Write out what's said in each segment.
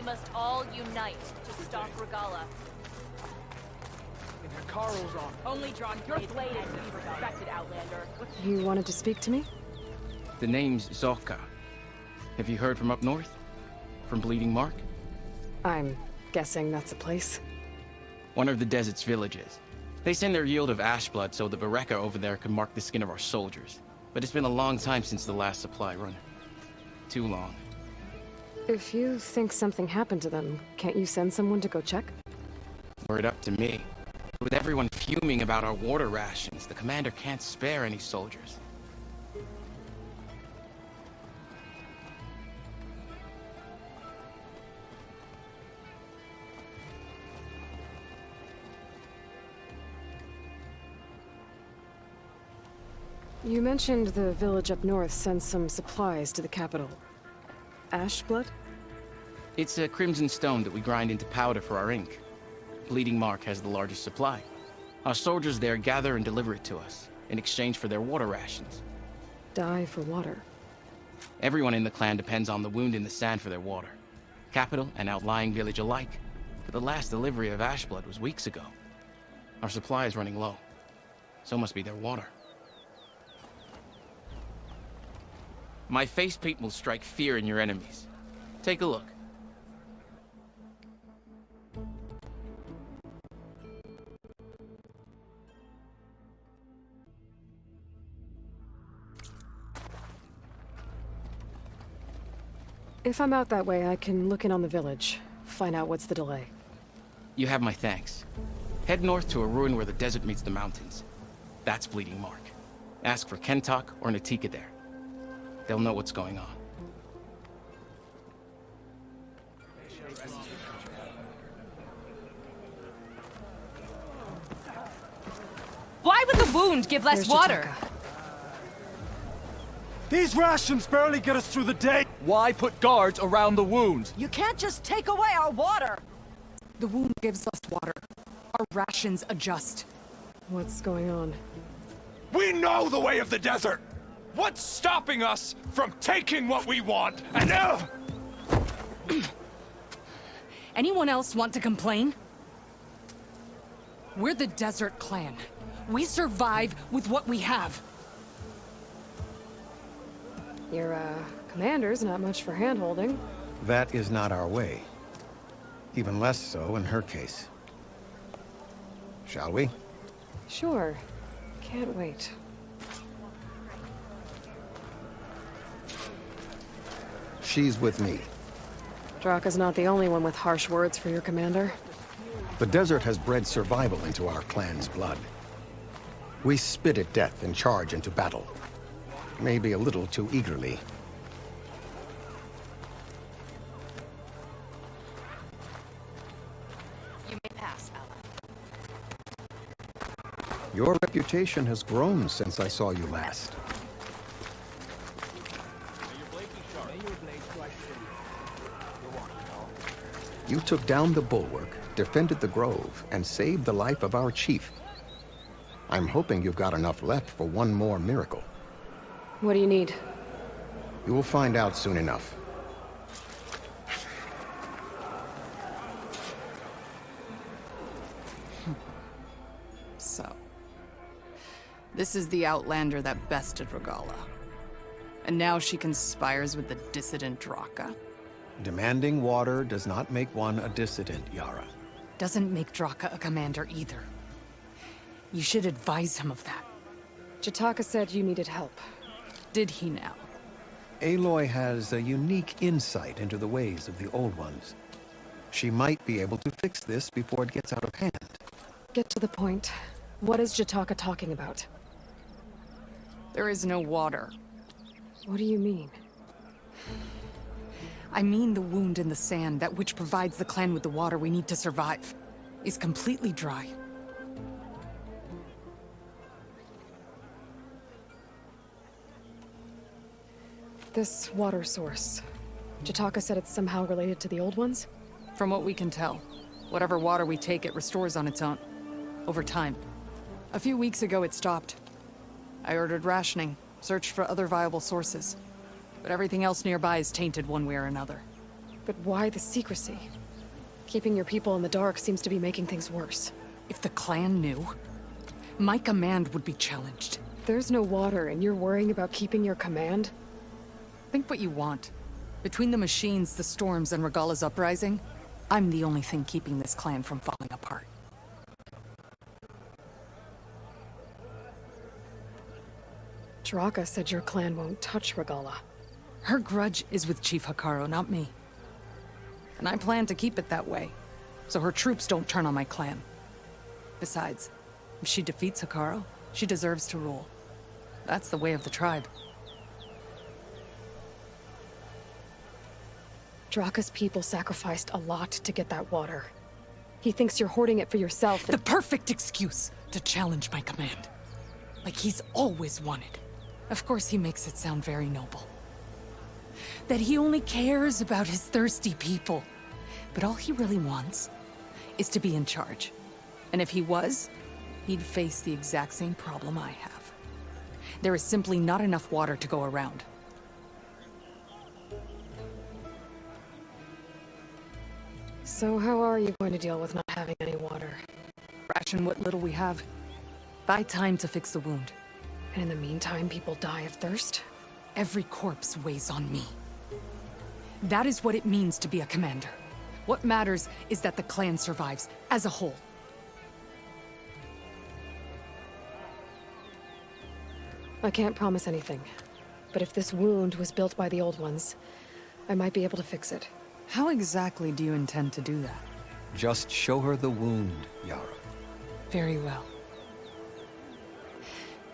must all unite to stop Regala. And Hikaru's on. Only drawn your blade and be respected, Outlander. You wanted to speak to me? The name's Zorka. Have you heard from up north? From Bleeding Mark? I'm guessing that's a place. One of the desert's villages. They send their yield of ash blood so the Bereka over there can mark the skin of our soldiers. But it's been a long time since the last supply run. Too long. If you think something happened to them, can't you send someone to go check? Word up to me. With everyone fuming about our water rations, the commander can't spare any soldiers. You mentioned the village up north sends some supplies to the capital. Ash blood? It's a crimson stone that we grind into powder for our ink. Bleeding Mark has the largest supply. Our soldiers there gather and deliver it to us, in exchange for their water rations. Die for water. Everyone in the clan depends on the wound in the sand for their water. Capital and outlying village alike. But the last delivery of ash blood was weeks ago. Our supply is running low. So must be their water. My face paint will strike fear in your enemies. Take a look. If I'm out that way, I can look in on the village, find out what's the delay. You have my thanks. Head north to a ruin where the desert meets the mountains. That's Bleeding Mark. Ask for Kentok or Natika there. They'll know what's going on. Why would the wound give less There's water? Jataka. These rations barely get us through the day. Why put guards around the wound? You can't just take away our water! The wound gives us water. Our rations adjust. What's going on? We know the way of the desert! What's stopping us from taking what we want? And Anyone else want to complain? We're the Desert Clan. We survive with what we have. Your, commander's not much for hand-holding. That is not our way. Even less so in her case. Shall we? Sure. Can't wait. She's with me. Draka's not the only one with harsh words for your commander. The desert has bred survival into our clan's blood. We spit at death and charge into battle. Maybe a little too eagerly. You may pass, Ally. Your reputation has grown since I saw you last. You took down the bulwark, defended the grove, and saved the life of our chief. I'm hoping you've got enough left for one more miracle. What do you need? You will find out soon enough. So, this is the Outlander that bested Regala. And now she conspires with the dissident Draka. Demanding water does not make one a dissident, Yara. Doesn't make Draka a commander either. You should advise him of that. Jataka said you needed help. Did he now? Aloy has a unique insight into the ways of the Old Ones. She might be able to fix this before it gets out of hand. Get to the point. What is Jataka talking about? There is no water. What do you mean? I mean the wound in the sand, that which provides the clan with the water we need to survive, is completely dry. This water source. Jataka said it's somehow related to the Old Ones? From what we can tell, whatever water we take, it restores on its own. Over time. A few weeks ago, it stopped. I ordered rationing, searched for other viable sources. But everything else nearby is tainted one way or another. But why the secrecy? Keeping your people in the dark seems to be making things worse. If the clan knew, my command would be challenged. There's no water, and you're worrying about keeping your command? Think what you want. Between the machines, the storms, and Regalla's uprising, I'm the only thing keeping this clan from falling apart. Draka said your clan won't touch Regalla. Her grudge is with Chief Hikaru, not me. And I plan to keep it that way, so her troops don't turn on my clan. Besides, if she defeats Hikaru, she deserves to rule. That's the way of the tribe. Draka's people sacrificed a lot to get that water. He thinks you're hoarding it for yourself. The perfect excuse to challenge my command. Like he's always wanted. Of course he makes it sound very noble. That he only cares about his thirsty people. But all he really wants is to be in charge. And if he was, he'd face the exact same problem I have. There is simply not enough water to go around. So how are you going to deal with not having any water? Ration what little we have. Buy time to fix the wound. And in the meantime, people die of thirst? Every corpse weighs on me. That is what it means to be a commander. What matters is that the clan survives, as a whole. I can't promise anything. But if this wound was built by the old ones, I might be able to fix it. How exactly do you intend to do that? Just show her the wound, Yara. Very well.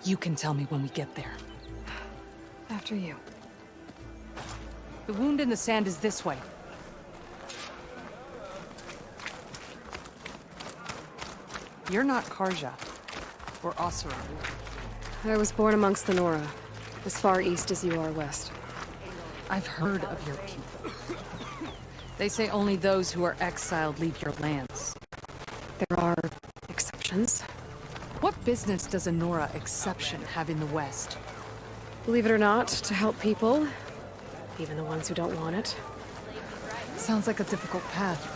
You can tell me when we get there. After you. The wound in the sand is this way. You're not Karja. Or Asura. I was born amongst the Nora, as far east as you are west. I've heard of your people. They say only those who are exiled leave your lands. There are exceptions. What business does a Nora exception have in the West? Believe it or not, to help people, even the ones who don't want it. Sounds like a difficult path.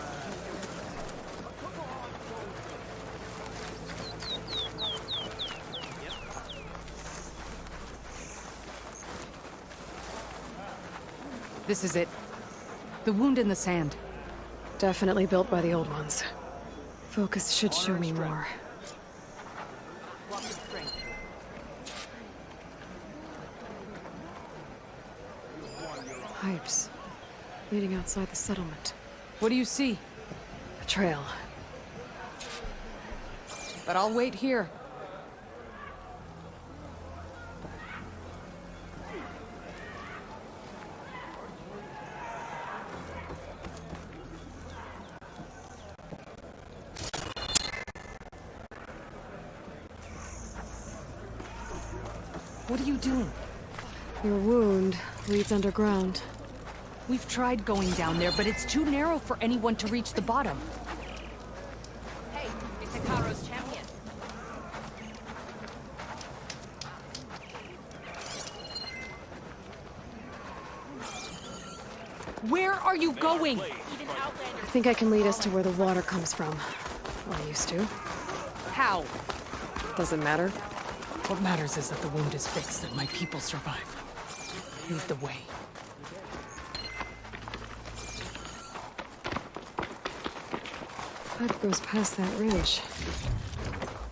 This is it. The wound in the sand. Definitely built by the old ones. Focus should show me more. Pipes. Leading outside the settlement. What do you see? A trail. But I'll wait here. What are you doing? Your wound leads underground. We've tried going down there, but it's too narrow for anyone to reach the bottom. Hey, it's Hikaru's champion. Where are you going? Even Outlander. I think I can lead us to where the water comes from. Or used to. How? Doesn't matter. What matters is that the wound is fixed and my people survive. Lead the way. Pipe goes past that ridge.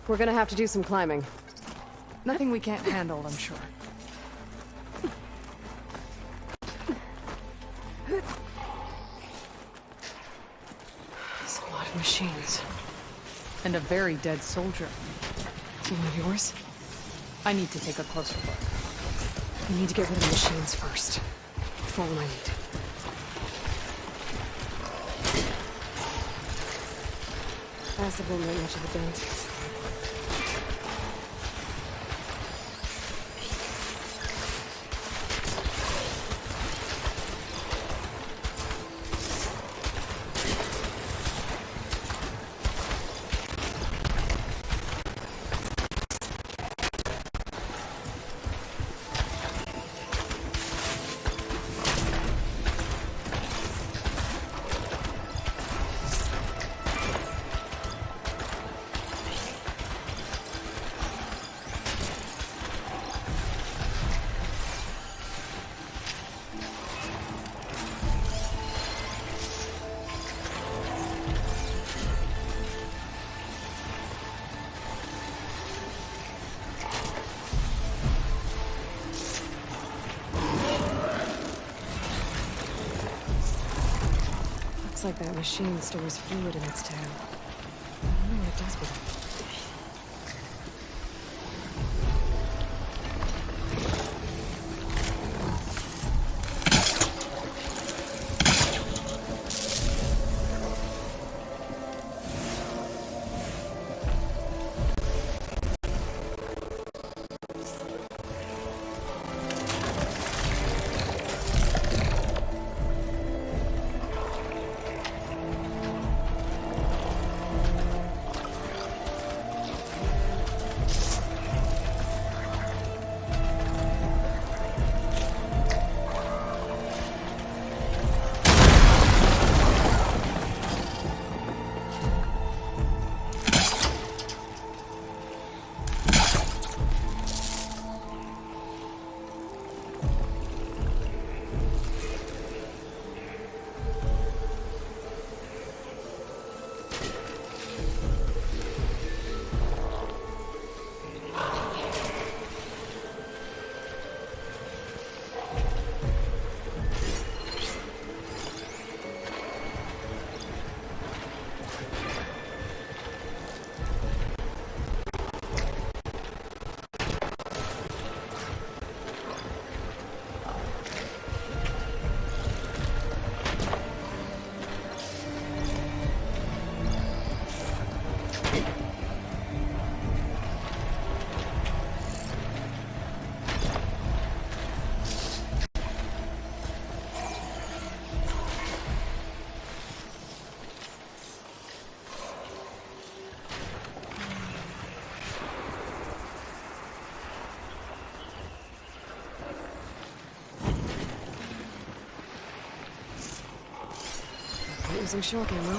We're gonna have to do some climbing. Nothing we can't handle, I'm sure. There's a lot of machines. And a very dead soldier. One of yours? I need to take a closer look. We need to get rid of the machines first. Follow my lead. Acid won't make much of a dent. like that machine stores fluid in its tail. I wonder what it does with it. Using short ammo.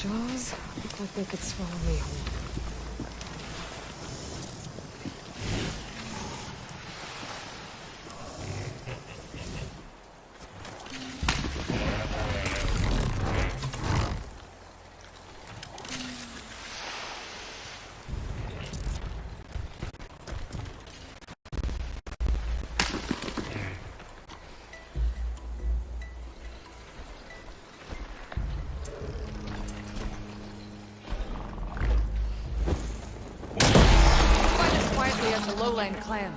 Jaws look like they could swallow me whole. As a lowland clan.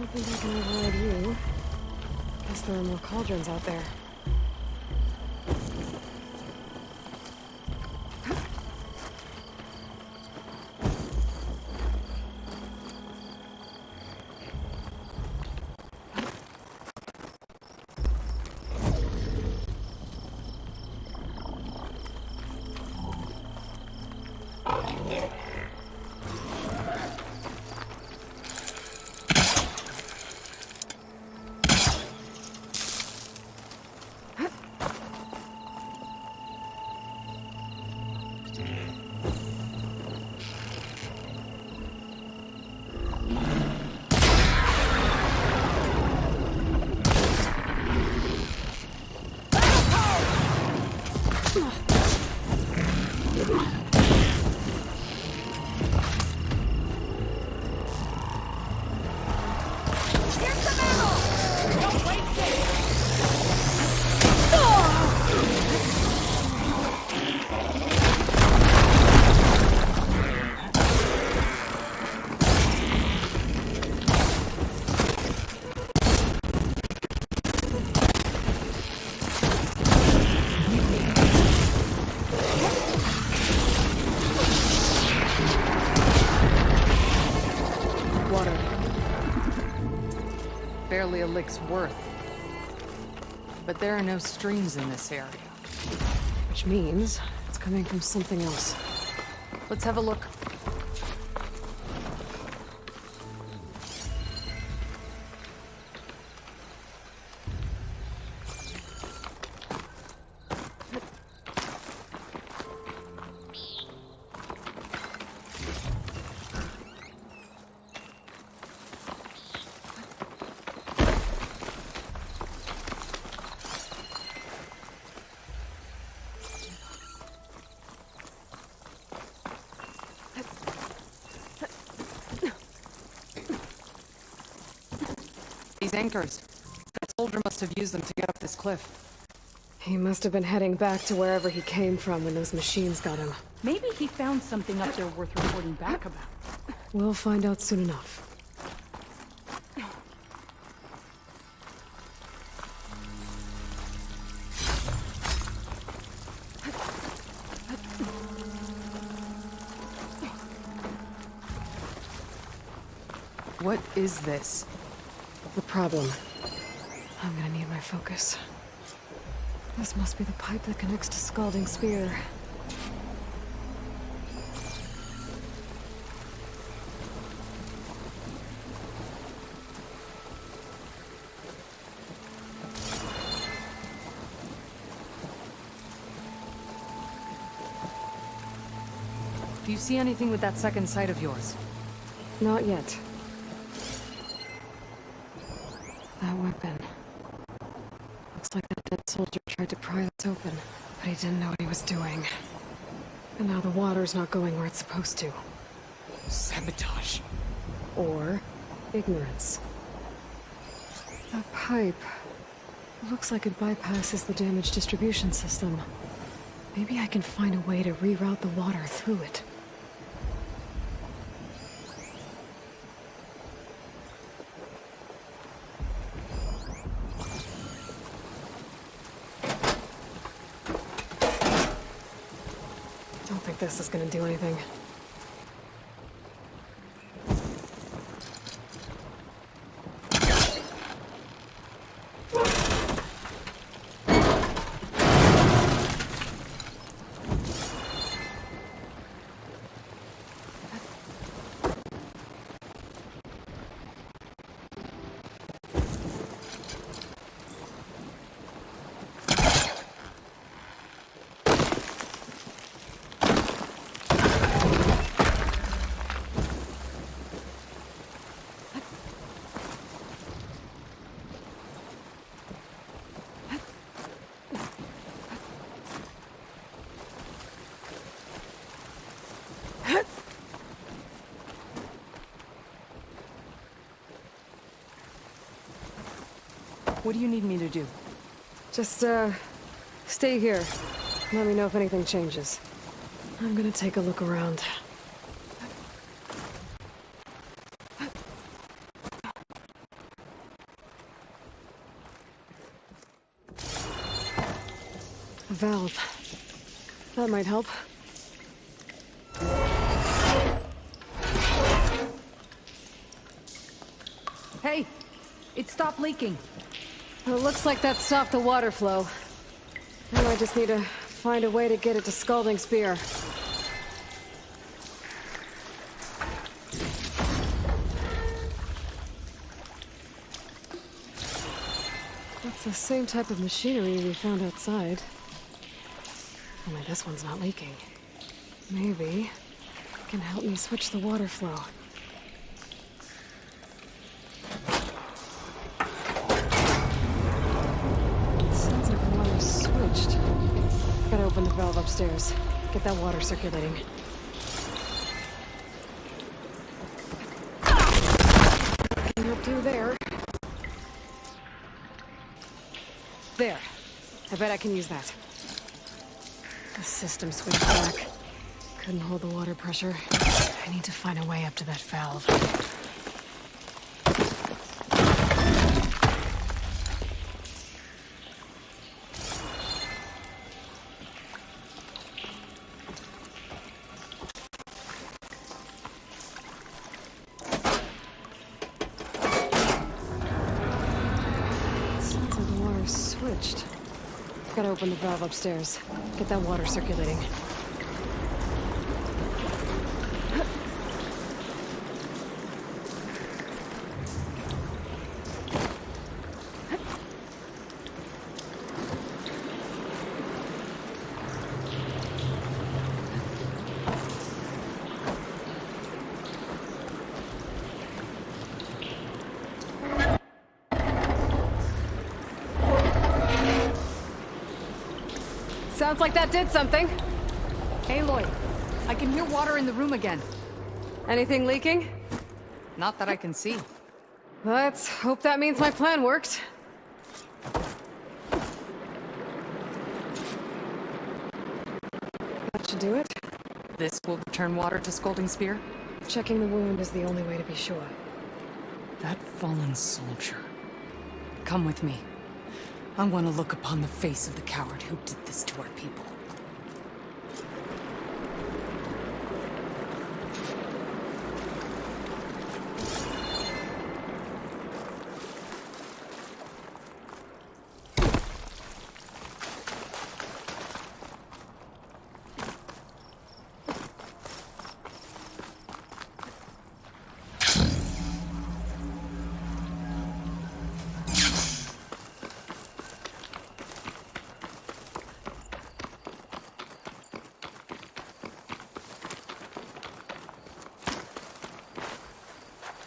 don't think I can override you. Guess there are more cauldrons out there. Barely a lick's worth. But there are no streams in this area. Which means it's coming from something else. Let's have a look. These anchors. That soldier must have used them to get up this cliff. He must have been heading back to wherever he came from when those machines got him. Maybe he found something up there worth reporting back about. We'll find out soon enough. What is this? The problem. I'm gonna need my focus. This must be the pipe that connects to Scalding Spear. Do you see anything with that second sight of yours? Not yet. That weapon. Looks like that dead soldier tried to pry this open, but he didn't know what he was doing. And now the water's not going where it's supposed to. Sabotage. Or ignorance. That pipe. Looks like it bypasses the damage distribution system. Maybe I can find a way to reroute the water through it. Don't think this is gonna do anything. What do you need me to do? Just, stay here. Let me know if anything changes. I'm gonna take a look around. A valve. That might help. Hey, it stopped leaking. Well, it looks like that stopped the water flow. Now I just need to find a way to get it to Scalding Spear. That's the same type of machinery we found outside. Only this one's not leaking. Maybe it can help me switch the water flow. Sounds like the water's switched. Gotta open the valve upstairs. Get that water circulating. Can't do there. There. I bet I can use that. The system switched back. Couldn't hold the water pressure. I need to find a way up to that valve. Sounds like the water's switched. Gotta open the valve upstairs. Get that water circulating. Sounds like that did something. Aloy, I can hear water in the room again. Anything leaking? Not that I can see. Let's hope that means my plan worked. That should do it. This will return water to Scalding Spear? Checking the wound is the only way to be sure. That fallen soldier. Come with me. I want to look upon the face of the coward who did this to our people.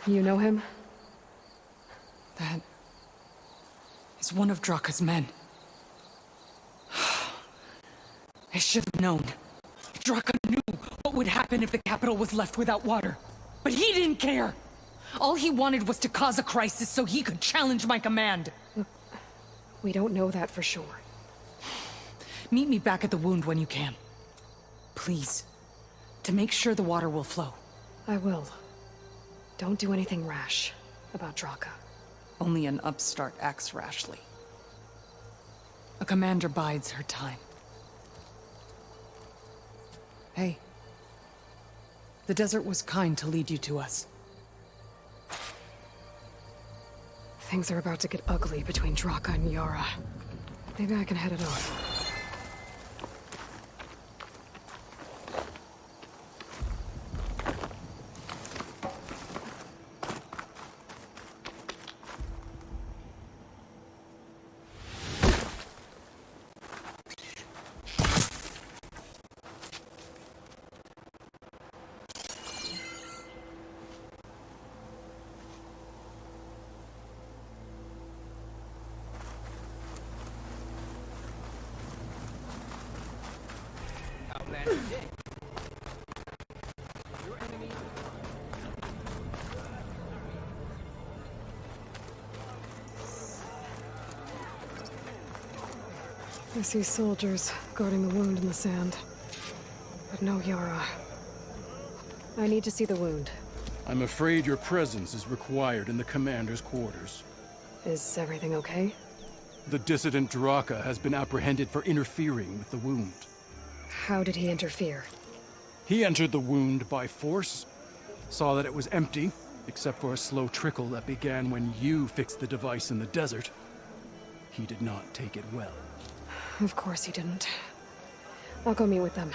You know him? That is one of Draka's men. I should have known. Draka knew what would happen if the capital was left without water. But he didn't care! All he wanted was to cause a crisis so he could challenge my command. Look, we don't know that for sure. Meet me back at the wound when you can. Please. To make sure the water will flow. I will. Don't do anything rash about Draka. Only an upstart acts rashly. A commander bides her time. Hey. The desert was kind to lead you to us. Things are about to get ugly between Draka and Yara. Maybe I can head it off. I see soldiers guarding the wound in the sand. But no Yara. I need to see the wound. I'm afraid your presence is required in the commander's quarters. Is everything okay? The dissident Draka has been apprehended for interfering with the wound. How did he interfere? He entered the wound by force, saw that it was empty, except for a slow trickle that began when you fixed the device in the desert. He did not take it well. Of course he didn't. I'll go meet with them.